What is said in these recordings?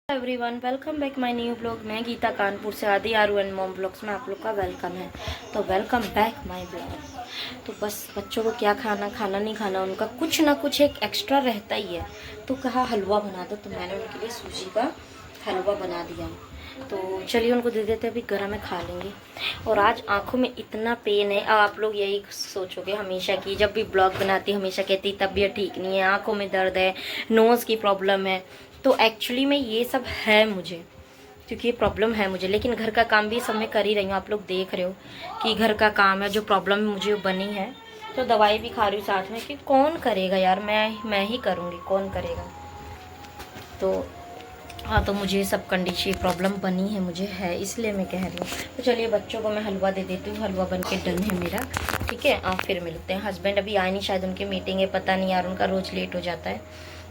Everyone, welcome back my new blog. मैं गीता कानपुर से आदि आरू एंड मॉम ब्लॉग्स में आप लोग का वेलकम है। तो वेलकम बैक माय ब्लॉग। तो बस बच्चों को क्या खाना खाना नहीं खाना, उनका कुछ ना कुछ एक एक्स्ट्रा रहता ही है। तो कहा हलवा बना दो, तो मैंने उनके लिए सूजी का हलवा बना दिया। तो चलिए उनको दे देते, अभी गर्म में खा लेंगे। और आज आंखों में इतना पेन है। अब आप लोग यही सोचोगे हमेशा की, जब भी ब्लॉग बनाती हमेशा कहती तबीयत ठीक नहीं है, आंखों में दर्द है, नोज़ की प्रॉब्लम है। तो एक्चुअली में ये सब है मुझे, क्योंकि ये प्रॉब्लम है मुझे। लेकिन घर का काम भी सब मैं कर ही रही हूँ। आप लोग देख रहे हो कि घर का काम है, जो प्रॉब्लम मुझे बनी है। तो दवाई भी खा रही हूँ साथ में, कि कौन करेगा यार, मैं ही करूँगी, कौन करेगा। तो हाँ, तो मुझे सब कंडीशन प्रॉब्लम बनी है, मुझे है, इसलिए मैं कह रही हूँ। तो चलिए बच्चों को मैं हलवा दे देती हूँ। हलवा बन के डन है मेरा, ठीक है। आप फिर मिलते हैं। हस्बैंड अभी आए नहीं, शायद उनकी मीटिंग है, पता नहीं यार, उनका रोज़ लेट हो जाता है।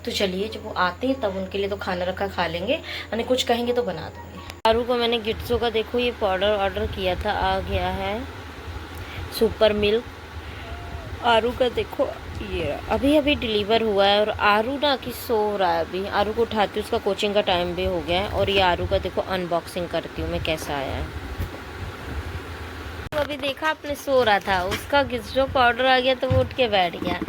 तो चलिए जब वो आते हैं तब उनके लिए तो खाना रखा खा लेंगे, यानी कुछ कहेंगे तो बना दूँगी। आरू को मैंने गिट्सो का देखो ये पाउडर ऑर्डर किया था, आ गया है सुपर मिल्क। आरू का देखो ये अभी अभी डिलीवर हुआ है। और आरू ना कि सो रहा है अभी। आरू को उठाती हूँ, उसका कोचिंग का टाइम भी हो गया है। और ये आरू का देखो अनबॉक्सिंग करती हूँ मैं, कैसा आया है। तो अभी देखा आपने, सो रहा था, उसका गिज्जो पाउडर आ गया तो वो उठ के बैठ गया।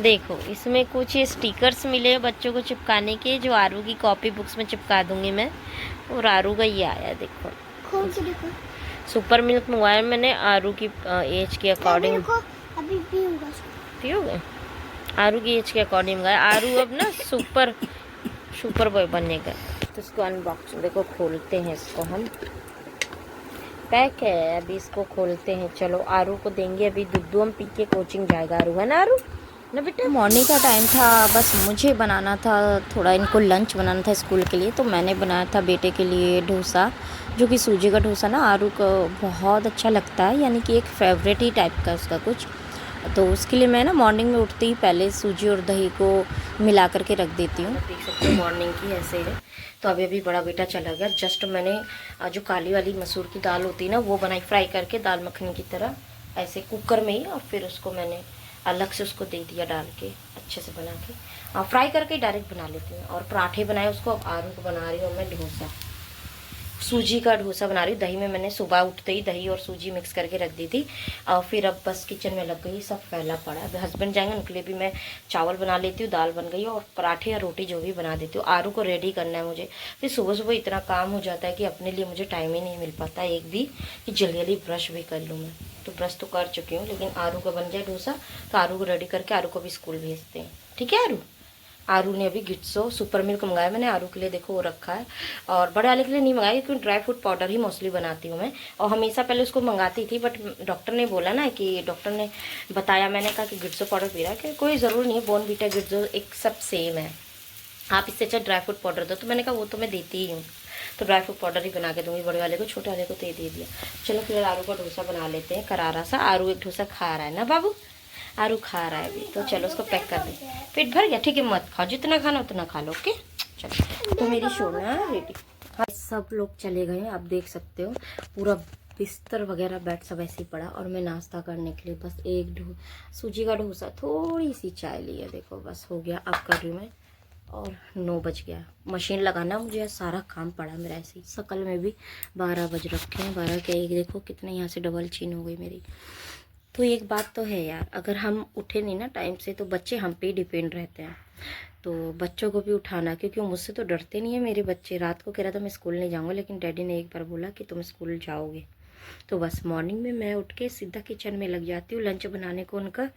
देखो इसमें कुछ ये स्टिकर्स मिले बच्चों को चिपकाने के, जो आरू की कॉपी बुक्स में चिपका दूंगी मैं। और आरू का ये आया देखो, कौन सी देखो? सुपर मिल्क मंगवाया मैंने आरू की एज के अकॉर्डिंग। अभी पीऊंगा। पियोगे? आरू की एज के अकॉर्डिंग मंगाया। आरू अब ना सुपर सुपर बॉय बनेगा। तो इसको अनबॉक्स देखो, खोलते हैं इसको हम। पैक है, अभी इसको खोलते हैं। चलो आरू को देंगे अभी दूध, हम पी के कोचिंग जाएगा आरू, है ना आरू ना बेटा। मॉर्निंग का टाइम था, बस मुझे बनाना था थोड़ा, इनको लंच बनाना था स्कूल के लिए। तो मैंने बनाया था बेटे के लिए डोसा, जो कि सूजी का डोसा ना आरू को बहुत अच्छा लगता है, यानी कि एक फेवरेट ही टाइप का उसका कुछ। तो उसके लिए मैं ना मॉर्निंग में उठते ही पहले सूजी और दही को मिला करके रख देती हूँ। देख सकते हो मॉर्निंग की ऐसे है। तो अभी अभी बड़ा बेटा चला गया। जस्ट मैंने जो काली वाली मसूर की दाल होती है ना, वो बनाई फ्राई करके, दाल मखनी की तरह ऐसे कुकर में ही। और फिर उसको मैंने अलग से उसको दे दिया डाल के, अच्छे से बना के फ्राई करके डायरेक्ट बना लेती हूँ। और पराठे बनाए उसको। अब आलू को बना रही हूँ मैं डोसा, सूजी का डोसा बना रही हूँ। दही में मैंने सुबह उठते ही दही और सूजी मिक्स करके रख दी थी। और फिर अब बस किचन में लग गई, सब फैला पड़ा है। अब हस्बैंड जाएंगे, उनके लिए भी मैं चावल बना लेती हूँ, दाल बन गई है, और पराठे या रोटी जो भी बना देती हूँ। आरू को रेडी करना है मुझे। फिर सुबह सुबह इतना काम हो जाता है कि अपने लिए मुझे टाइम ही नहीं मिल पाता एक भी, कि जल्दी जल्दी ब्रश भी कर लूँ मैं। तो ब्रश तो कर चुकी हूँ, लेकिन आरू का बन जाए डोसा तो आरू को रेडी करके आरू को भी स्कूल भेजते हैं, ठीक है। आरू ने अभी गिट्सो सुपर मिल्क मंगाया मैंने आरू के लिए, देखो वो रखा है। और बड़े वाले के लिए नहीं मंगाया, क्योंकि ड्राई फ्रूट पाउडर ही मोस्टली बनाती हूँ मैं। और हमेशा पहले उसको मंगाती थी, बट डॉक्टर ने बोला ना, कि डॉक्टर ने बताया, मैंने कहा कि गिट्सो पाउडर पी रहा है, कि कोई ज़रूर नहीं है, बॉर्नवीटा गिट्सो एक सब सेम है, आप इससे अच्छा ड्राई फ्रूट पाउडर दो। तो मैंने कहा वो तो मैं देती ही हूँ, तो ड्राई फ्रूट पाउडर ही बना के दूँगी बड़े वाले को, छोटे वाले को तो दे दिया। चलो फिर आरू का डोसा बना लेते हैं करारा सा। आरू एक डोसा खा रहा है ना बाबू, आरू खा रहा है अभी। तो चलो उसको पैक कर दे। पेट भर गया, ठीक है, मत खाओ, जितना खाना उतना खा लो, ओके। चलो तो मेरी सोना रेडी। हाँ, सब लोग चले गए, आप देख सकते हो पूरा बिस्तर वगैरह बेड सब ऐसे ही पड़ा। और मैं नाश्ता करने के लिए बस एक सूजी का डोसा, थोड़ी सी चाय ली है, देखो बस हो गया। अब कर रही हूँ मैं। और 9 बज गया, मशीन लगाना मुझे, सारा काम पड़ा मेरा ऐसे ही। शकल में भी 12 बज रखे हैं, 12 के एक, देखो कितने यहाँ से डबल चीन हो गई मेरी। तो एक बात तो है यार, अगर हम उठे नहीं ना टाइम से, तो बच्चे हम पे ही डिपेंड रहते हैं। तो बच्चों को भी उठाना, क्योंकि वो मुझसे तो डरते नहीं है मेरे बच्चे। रात को कह रहा था मैं स्कूल नहीं जाऊँगा, लेकिन डैडी ने एक बार बोला कि तुम स्कूल जाओगे। तो बस मॉर्निंग में मैं उठ के सीधा किचन में लग जाती हूँ लंच बनाने को उनका।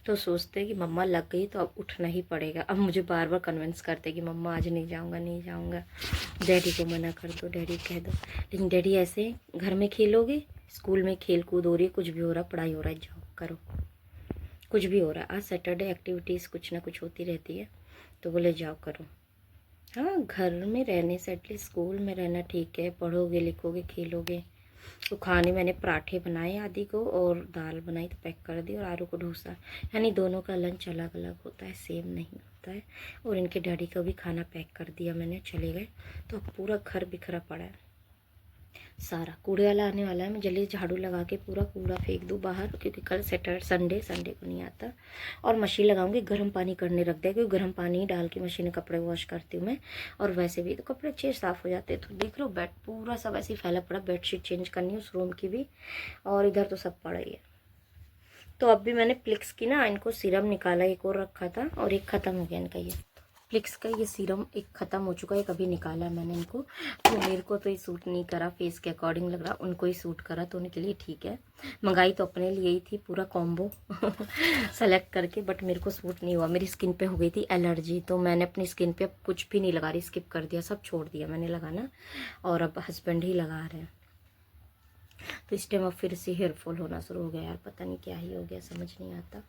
तो सोचते हैं कि मम्मा लग गई तो अब उठना ही पड़ेगा। अब मुझे बार बार कन्विंस करते कि मम्मा आज नहीं जाऊँगा, नहीं जाऊँगा, डैडी को मना कर दो, डैडी कह दो। लेकिन डैडी ऐसे, घर में खेलोगे, स्कूल में खेल कूद हो रही है, कुछ भी हो रहा, पढ़ाई हो रहा है, जाओ करो, कुछ भी हो रहा है। आज सैटरडे एक्टिविटीज़ कुछ ना कुछ होती रहती है, तो बोले जाओ करो। हाँ, घर में रहने से एटलीस्ट स्कूल में रहना ठीक है, पढ़ोगे लिखोगे खेलोगे। तो खाने मैंने पराठे बनाए आदि को, और दाल बनाई तो पैक कर दी, और आरू को डोसा। यानी दोनों का लंच अलग अलग होता है, सेम नहीं होता है। और इनके डैडी का भी खाना पैक कर दिया मैंने, चले गए। तो अब पूरा घर बिखरा पड़ा है। सारा कूड़े वाला आने वाला है, मैं जल्दी झाड़ू लगा के पूरा कूड़ा फेंक दूँ बाहर, क्योंकि कल सैटरडे संडे को नहीं आता। और मशीन लगाऊंगी, गर्म पानी करने रख दिया, क्योंकि गर्म पानी डाल के मशीन में कपड़े वॉश करती हूँ मैं। और वैसे भी तो कपड़े अच्छे साफ़ हो जाते हैं। तो देख लो बेड पूरा सब ऐसे ही फैला पड़ा, बेडशीट चेंज करनी है उस रूम की भी, और इधर तो सब पड़ा ही है। तो अब भी मैंने प्लिक्स की ना इनको सीरम निकाला, एक और रखा था और एक ख़त्म हो गया इनका। ये प्लिक्स का ये सीरम एक ख़त्म हो चुका है, कभी निकाला है मैंने इनको। तो मेरे को तो ये सूट नहीं करा, फेस के अकॉर्डिंग लग रहा, उनको ही सूट करा, तो उनके लिए ठीक है। मंगाई तो अपने लिए ही थी पूरा कॉम्बो सेलेक्ट करके, बट मेरे को सूट नहीं हुआ। मेरी स्किन पे हो गई थी एलर्जी, तो मैंने अपनी स्किन पे अब कुछ भी नहीं लगा रही, स्किप कर दिया, सब छोड़ दिया मैंने लगाना। और अब हस्बैंड ही लगा रहे हैं। तो इस टाइम अब फिर से हेयरफॉल होना शुरू हो गया यार, पता नहीं क्या ही हो गया, समझ नहीं आता।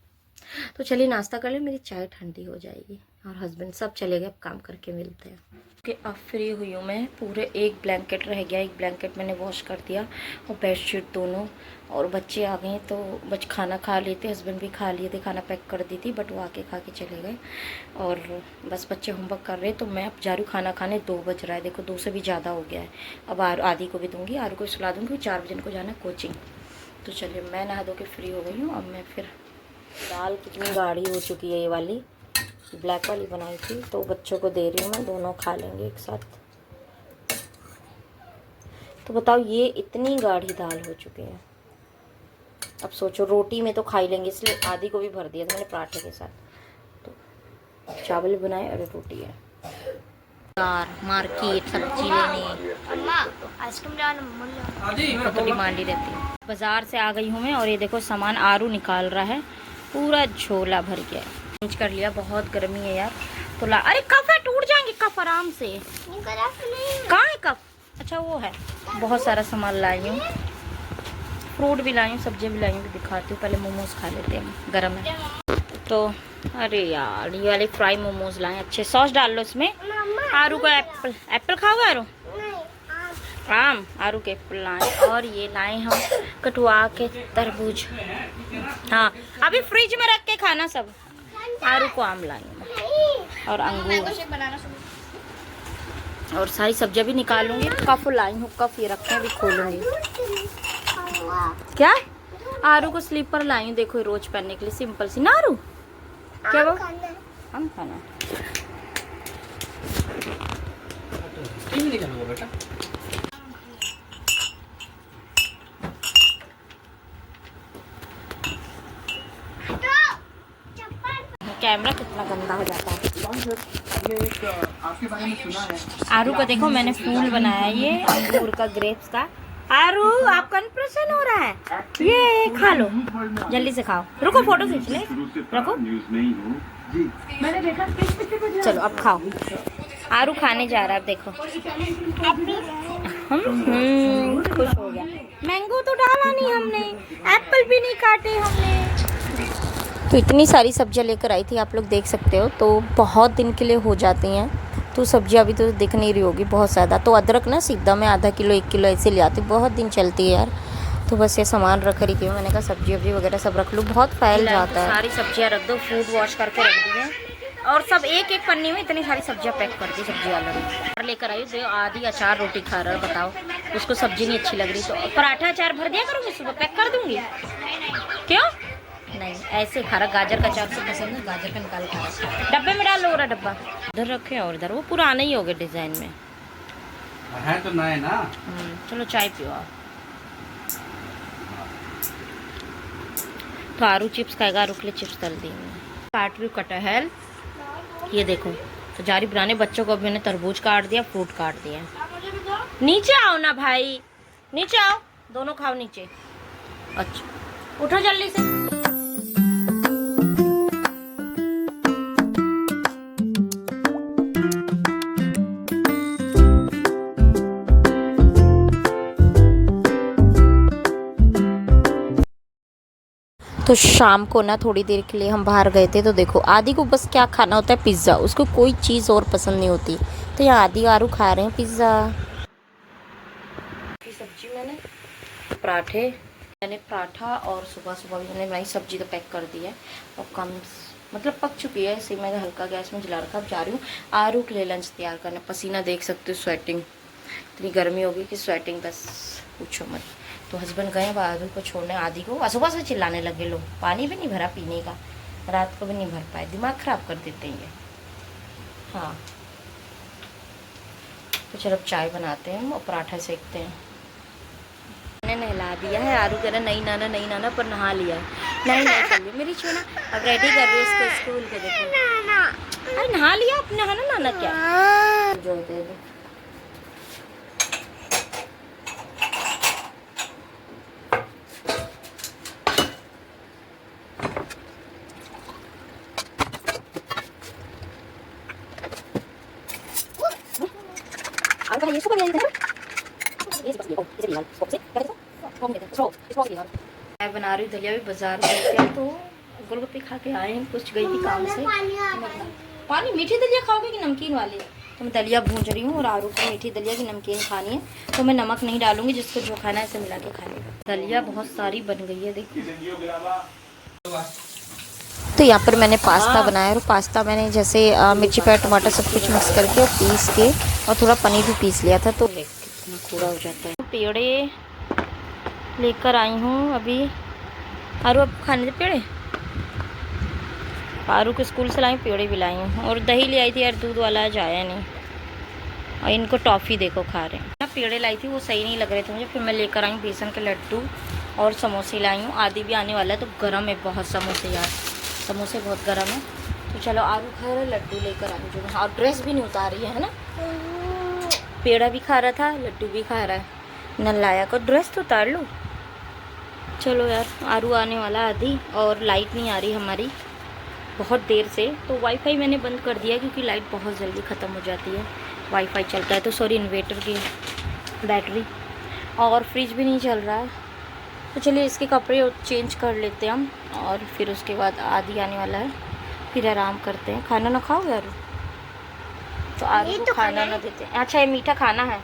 तो चलिए नाश्ता कर ले, मेरी चाय ठंडी हो जाएगी। और हस्बैंड सब चले गए, अब काम करके मिलते हैं। कि अब फ्री हुई हूँ मैं, पूरे एक ब्लैंकेट रह गया, एक ब्लैंकेट मैंने वॉश कर दिया, और बेडशीट दोनों। और बच्चे आ गए तो बच खाना खा लेते, हस्बैंड भी खा लिए थे, खाना पैक कर दी थी, बट वो आके खा के चले गए। और बस बच्चे होमवर्क कर रहे, तो मैं अब जा रही हूँ खाना खाने। 2 बज रहा है, देखो 2 से भी ज़्यादा हो गया है। अब आदि को भी दूँगी, आरू को सुला दूँगी, 4 बजे को जाना कोचिंग। तो चलिए मैं नहा धो के फ्री हो गई हूँ। अब मैं फिर दाल कितनी गाढ़ी हो चुकी है, ये वाली ब्लैक वाली बनाई थी, तो बच्चों को दे रही हूँ मैं, दोनों खा लेंगे एक साथ। तो बताओ ये इतनी गाढ़ी दाल हो चुकी है। अब सोचो रोटी में तो खा ही लेंगे, इसलिए आदि को भी भर दिया था मैंने पराठे के साथ। तो चावल बनाए और रोटी है। यार मार्केट सब्जी लेने आइसक्रीम लाना तो डिमांड ही रहती है। बाजार से आ गई हूँ मैं, और ये देखो सामान आरू निकाल रहा है, पूरा झोला भर गया है। चेंज कर लिया, बहुत गर्मी है यार। तो अरे कप है, टूट जाएंगे कप आराम से। कहाँ है कप? अच्छा वो है। बहुत सारा सामान लाई हूँ, फ्रूट भी लाई हूँ, सब्जियाँ भी लाई हूँ, दिखाती हूँ। पहले मोमोज खा लेते हैं, गर्म है तो। अरे यार ये वाले फ्राई मोमोज लाए, अच्छे सॉस डाल लो इसमें। आरू को एप्पल खाओगे आरू? आम, आरू के एप्पल लाए। और ये लाए हम कटवा के तरबूज, हाँ अभी फ्रिज में रख के खाना सब। आरू को आम लाई और अंगूर, और सारी सब्जियां भी निकालूंगी। कप लाई हूँ, कप ये रखे अभी खोलूंगी। क्या? आरू को स्लीपर लाई हूँ, देखो रोज पहनने के लिए, सिंपल सी ना आरू। क्या वो हम खाना बेटा। कैमरा कितना गंदा हो जाता है। आपके बारे में सुना है। आरू को देखो मैंने फूल बनाया, ये अंगूर का, ग्रेप्स का। आरू आप कन्फ्यूजन हो रहा है, ये खा लो, जल्दी से खाओ। रुको फोटो खींच ले, रखो। मैंने देखा। चलो अब खाओ। आरू खाने जा रहा है, अब देखो खुश हो गया। मैंगो तो डाला नहीं हमने, एप्पल भी नहीं काटे हमने। तो इतनी सारी सब्जियां लेकर आई थी, आप लोग देख सकते हो, तो बहुत दिन के लिए हो जाती हैं। तो सब्जियां अभी तो दिख नहीं रही होगी बहुत ज़्यादा। तो अदरक ना सीधा मैं आधा किलो 1 किलो ऐसे ले आती हूँ, बहुत दिन चलती है यार। तो बस ये सामान रख रही थी, मैंने कहा सब्जी वब्जी वगैरह सब रख लूँ, बहुत फैल जाता है। सारी सब्जियाँ रख दो, फूड वॉश करके रख दी है, और सब एक एक पन्नी में इतनी सारी सब्जियाँ पैक कर दी सब्जी वाला ने। लेकर आई दो, आधी अचार रोटी खा रहा है, बताओ उसको सब्जी नहीं अच्छी लग रही, तो पराठा अचार भर दिया करूँगी, सुबह पैक कर दूँगी। क्यों नहीं, ऐसे खा रहा। गाजर का अचार से पसंद है, गाजर का निकाल खा रहा। डब्बे में डाल लो रहा डब्बा, इधर रखे और इधर, वो पुराने ही हो गए डिजाइन में है तो नए ना। चलो चाय पियो आप। तो आरू चिप्स खाएगा, आरू के लिए चिप्स तल दी मैं। काट रही हूँ कटहल, ये देखो। तो जारी बनाने, बच्चों को मैंने तरबूज काट दिया, फ्रूट काट दिया। नीचे आओ ना भाई, नीचे आओ, दोनों खाओ नीचे। अच्छा उठो जल्दी से। तो शाम को ना थोड़ी देर के लिए हम बाहर गए थे, तो देखो आदि को बस क्या खाना होता है, पिज़्ज़ा, उसको कोई चीज़ और पसंद नहीं होती। तो यहाँ आदि आरू खा रहे हैं पिज़्ज़ा। सब्जी मैंने पराठे, मैंने पराठा, और सुबह सुबह भी मैंने बनाई सब्जी, तो पैक कर दी है और कम मतलब पक चुकी है, इसे मैं हल्का गैस में जला रखा। अब जा रही हूँ आरू के लिए लंच तैयार करना। पसीना देख सकते हो, स्वेटिंग। इतनी गर्मी होगी कि स्वेटिंग बस पूछो मत। तो हस्बैंड गए आदि को छोड़ने, आदि को सुबह से चिल्लाने लगे लोग, पानी भी नहीं भरा पीने का, रात को भी नहीं भर पाए, दिमाग ख़राब कर देते हैं ये। हाँ तो चलो अब चाय बनाते हैं और पराठा सेकते हैं। मैंने नहला दिया है, आरू कह रहा नहीं नाना पर नहा लिया है। नहीं कर लिया मेरी छोना, अब रेडी कर रही है इसको स्कूल के। देखो अरे नहा लिया अब, नहाना नाना क्या जो दे दो। मैं बना रही हूँ दलिया, भी बाजार गए तो गोलगप्पे खा के आए हैं, कुछ गई थी काम से। पानी मीठी दलिया खाओगे कि नमकीन वाली? तो मैं दलिया भूंज रही हूँ और आरू को मीठी दलिया की नमकीन खानी है, तो मैं नमक नहीं डालूंगी, जिसको जो खाना है इसे मिला के खा लेगा। दलिया बहुत सारी बन गई है देखो। तो यहाँ पर मैंने पास्ता बनाया, और पास्ता मैंने जैसे मिर्ची प्याज टमाटर सब कुछ मिक्स करके और पीस के और थोड़ा पनीर भी पीस लिया था, तो कितना कूड़ा हो जाता है। पेड़े लेकर आई हूँ अभी, आरू अब खाने दे पेड़े। आरू को स्कूल से लाई, पेड़े भी लाई हूँ, और दही ले आई थी यार, दूध वाला आज आया नहीं। और इनको टॉफ़ी देखो खा रहे हैं। पेड़े लाई थी वो सही नहीं लग रहे थे मुझे, फिर मैं लेकर आई हूँ बेसन के लड्डू और समोसे लाई हूँ। आदि भी आने वाला है तो गर्म है बहुत समोसे यार, समोसे बहुत गर्म है। तो चलो आरू खा रहा है, लड्डू लेकर आई जो। और ड्रेस भी नहीं उतार रही है ना, पेड़ा भी खा रहा था, लड्डू भी खा रहा है। नलाया को ड्रेस तो उतार लो। चलो यार आरू आने वाला आदि, और लाइट नहीं आ रही हमारी बहुत देर से, तो वाईफाई मैंने बंद कर दिया क्योंकि लाइट बहुत जल्दी ख़त्म हो जाती है। वाईफाई चलता है तो सॉरी इन्वर्टर की बैटरी, और फ्रिज भी नहीं चल रहा है। तो चलिए इसके कपड़े चेंज कर लेते हैं हम, और फिर उसके बाद आदि आने वाला है, फिर आराम करते हैं। खाना ना खाओगे आरू? तो आरू को खाना ना देते हैं। अच्छा ये मीठा खाना है,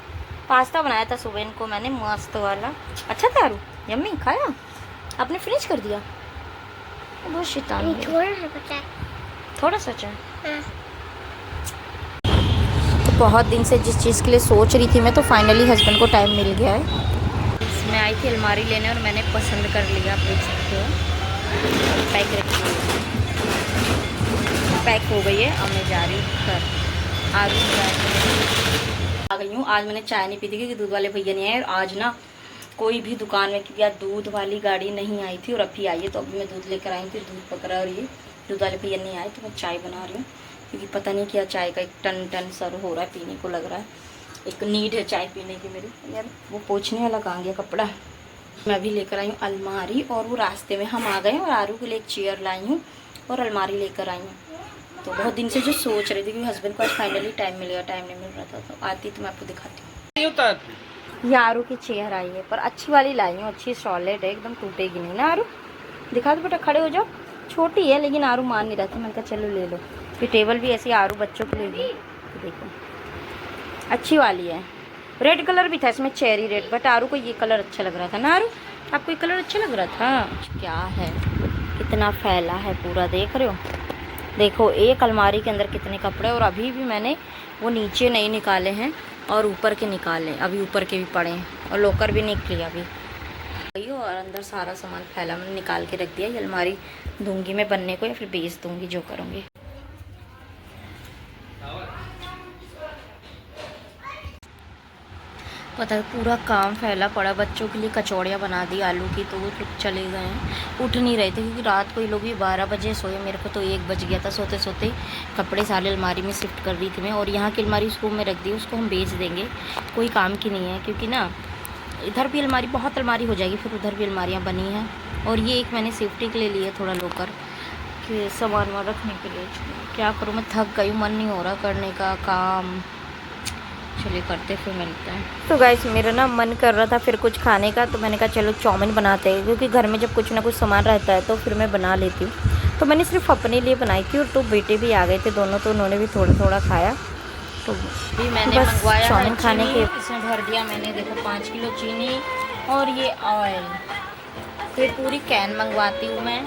पास्ता बनाया था सुबह इनको मैंने मस्त वाला, अच्छा था आरू, यम्मी। खाया आपने, फिनिश कर दिया? बहुत शैतान है, थोड़ा सा चाहे। तो बहुत दिन से जिस चीज़ के लिए सोच रही थी मैं, तो फाइनली हस्बैंड को टाइम मिल गया है। इसमें आई थी अलमारी लेने और मैंने पसंद कर लिया, आप देख सकते हो। पैक रखी, पैक हो गई है। अब मैं जा रही हूँ घर, आ गई हूँ। आज मैंने चाय नहीं पी थी क्योंकि दूध वाले भैया नहीं आए, और आज ना कोई भी दुकान में या दूध वाली गाड़ी नहीं आई थी, और अभी आई है। तो अभी मैं दूध लेकर आई थी, दूध पकड़ा, और ये दूध वाले भैया नहीं आए, तो मैं चाय बना रही हूँ क्योंकि पता नहीं क्या चाय का एक टन सर हो रहा है, पीने को लग रहा है, एक नीड है चाय पीने की मेरी। यार वो पोंछने वाला कहाँ गया कपड़ा। मैं अभी लेकर आई हूँ अलमारी, और वो रास्ते में हम आ गए, और आरू के लिए एक चेयर लाई हूँ और अलमारी लेकर आई हूँ। तो बहुत दिन से जो सोच रही थी कि हस्बैंड को आज फाइनली टाइम मिलेगा, टाइम नहीं मिल रहा था, तो आती तो मैं आपको दिखाती हूँ। ये आरू की चेयर आई है, पर अच्छी वाली लाई हूँ, अच्छी सॉलिड है, एकदम टूटेगी नहीं ना। आरू दिखा दो बेटा, खड़े हो जाओ। छोटी है लेकिन आरू मान नहीं रहा था, मैंने कहा चलो ले लो। फिर टेबल भी ऐसी आरू बच्चों के लिए भी, तो देखो अच्छी वाली है। रेड कलर भी था इसमें, चेरी रेड, बट आरू को ये कलर अच्छा लग रहा था ना। आरू आपको ये कलर अच्छा लग रहा था? क्या है, कितना फैला है पूरा, देख रहे हो? देखो एक अलमारी के अंदर कितने कपड़े, और अभी भी मैंने वो नीचे नहीं निकाले हैं और ऊपर के निकाले, अभी ऊपर के भी पड़े हैं, और लॉकर भी निकली अभी। और अंदर सारा सामान फैला, मैंने निकाल के रख दिया। ये अलमारी दूंगी मैं बनने को, या फिर बेच दूंगी, जो करूँगी। पता है पूरा काम फैला पड़ा। बच्चों के लिए कचौड़ियाँ बना दी आलू की, तो वो लोग चले गए हैं, उठ नहीं रहे थे क्योंकि रात को ये लोग भी 12 बजे सोए, मेरे को तो 1 बज गया था सोते सोते। कपड़े सारे अलमारी में शिफ्ट कर रही थी मैं, और यहाँ की अलमारी उस रूम में रख दी, उसको हम बेच देंगे, कोई काम की नहीं है, क्योंकि ना इधर भी अलमारी, बहुत अलमारी हो जाएगी, फिर उधर भी अलमारियाँ बनी हैं। और ये एक मैंने सेफ्टी के लिए लिया थोड़ा लॉकर, कि सामान वामान रखने के लिए। क्या करूँ, मैं थक गई, मन नहीं हो रहा करने का काम। चलिए करते फिर मिलते हैं। तो गाइस मेरा ना मन कर रहा था फिर कुछ खाने का, तो मैंने कहा चलो चाउमीन बनाते हैं, क्योंकि घर में जब कुछ ना कुछ सामान रहता है तो फिर मैं बना लेती हूँ। तो मैंने सिर्फ अपने लिए बनाई थी, और तो बेटे भी आ गए थे दोनों, तो उन्होंने भी थोड़ा थोड़ा खाया। तो भी मैंने मंगवाया चाउमीन खाने के, इसमें भर दिया मैंने, देखो 5 किलो चीनी और ये ऑयल, तो ये पूरी कैन मंगवाती हूँ मैं,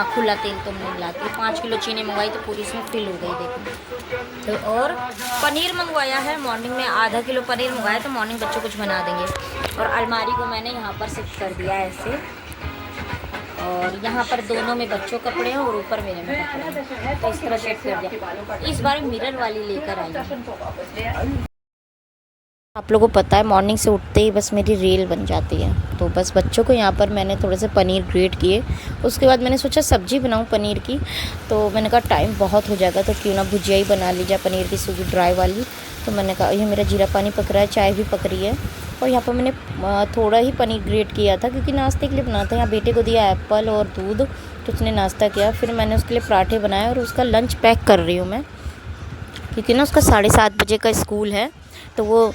खुला तेल तो नहीं लाती। 5 किलो चीनी मंगवाई तो पूरी इसमें फिल हो गई देखो। तो और पनीर मंगवाया है मॉर्निंग में, आधा किलो पनीर मंगवाया, तो मॉर्निंग बच्चों कुछ बना देंगे। और अलमारी को मैंने यहाँ पर शिफ्ट कर दिया है ऐसे, और यहाँ पर दोनों में बच्चों कपड़े हैं और ऊपर मेरे में कपड़े हैं, तो इस तरह सेट कर दिया। इस बार मिरर वाली लेकर आई हूँ। आप लोगों को पता है मॉर्निंग से उठते ही बस मेरी रील बन जाती है। तो बस बच्चों को यहाँ पर मैंने थोड़े से पनीर ग्रेट किए, उसके बाद मैंने सोचा सब्जी बनाऊँ पनीर की। तो मैंने कहा टाइम बहुत हो जाएगा तो क्यों ना भुजिया ही बना ली जाए पनीर की, सूखी ड्राई वाली। तो मैंने कहा ये मेरा जीरा पानी पक रहा है, चाय भी पक रही है। और यहाँ पर मैंने थोड़ा ही पनीर ग्रेट किया था क्योंकि नाश्ते के लिए बनाता है। यहाँ बेटे को दिया एप्पल और दूध, तो उसने नाश्ता किया। फिर मैंने उसके लिए पराठे बनाए और उसका लंच पैक कर रही हूँ मैं, क्योंकि ना उसका 7:30 बजे का स्कूल है। तो वो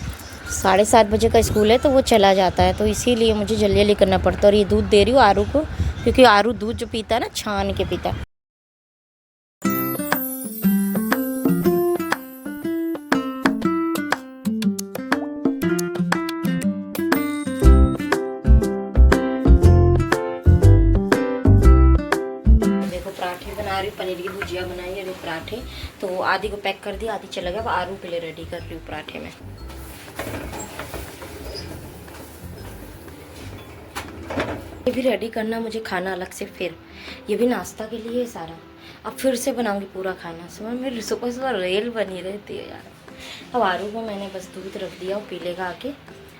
7:30 बजे का स्कूल है तो वो चला जाता है, तो इसीलिए मुझे जल्दी जल्दी करना पड़ता है। और ये दूध दे रही हूँ आरू को, क्योंकि आरू दूध जो पीता है ना छान के पीता है। देखो पराठे बना रही हूँ, पनीर की भुजिया बनाई है, पराठे तो आधी को पैक कर दिया, आधी चला गया। अब आरू के लिए रेडी कर रही हूँ पराठे में। ये भी रेडी करना मुझे खाना अलग से, फिर ये भी नाश्ता के लिए सारा। अब फिर से बनाऊंगी पूरा खाना, सुबह मेरी सुबह सुबह रेल बनी रहती है यार। अब आरू को मैंने बस दूध रख दिया और पी लेगा आके।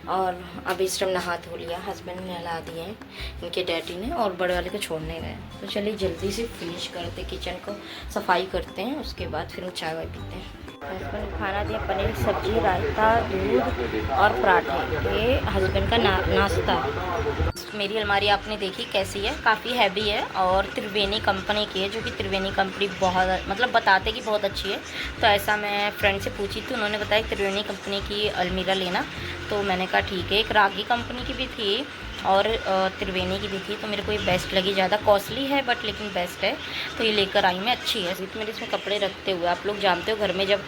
और अब इस टाइम नहा धो लिया, हस्बैंड ने नहला दिए हैं इनके डैडी ने, और बड़े वाले को छोड़ने गए। तो चलिए जल्दी से फिनिश करते, किचन को सफाई करते हैं, उसके बाद फिर चाय वाय पीते हैं। हस्बैंड को खाना दिया, पनीर की सब्जी, रायता, दूध और पराठे। ये हस्बैंड का नाश्ता। मेरी अलमारी आपने देखी कैसी है, काफ़ी हैवी है और त्रिवेणी कंपनी की है, जो कि त्रिवेणी कंपनी बहुत मतलब बताते कि बहुत अच्छी है। तो ऐसा मैं फ्रेंड से पूछी थी, उन्होंने बताया त्रिवेणी कंपनी की अलमीरा लेना। तो मैंने कहा ठीक है। एक रागी कंपनी की भी थी और त्रिवेणी की भी थी, तो मेरे को ये बेस्ट लगी। ज़्यादा कॉस्टली है बट लेकिन बेस्ट है, तो ये लेकर आई मैं, अच्छी है। तो मेरे इसमें कपड़े रखते हुए, आप लोग जानते हो घर में जब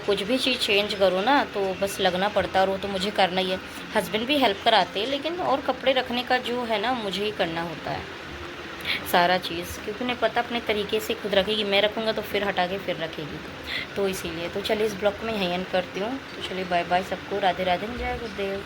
कुछ भी चीज़ चेंज करो ना तो बस लगना पड़ता है, और वो तो मुझे करना ही है। हस्बैंड भी हेल्प कराते हैं, लेकिन और कपड़े रखने का जो है ना मुझे ही करना होता है सारा चीज़, क्योंकि उन्हें पता अपने तरीके से खुद रखेगी, मैं रखूँगा तो फिर हटा के फिर रखेगी, तो इसीलिए। तो चलिए इस ब्लॉग में यहीं एंड करती हूँ। तो चलिए बाय बाय सबको, राधे राधे, जय गुरुदेव।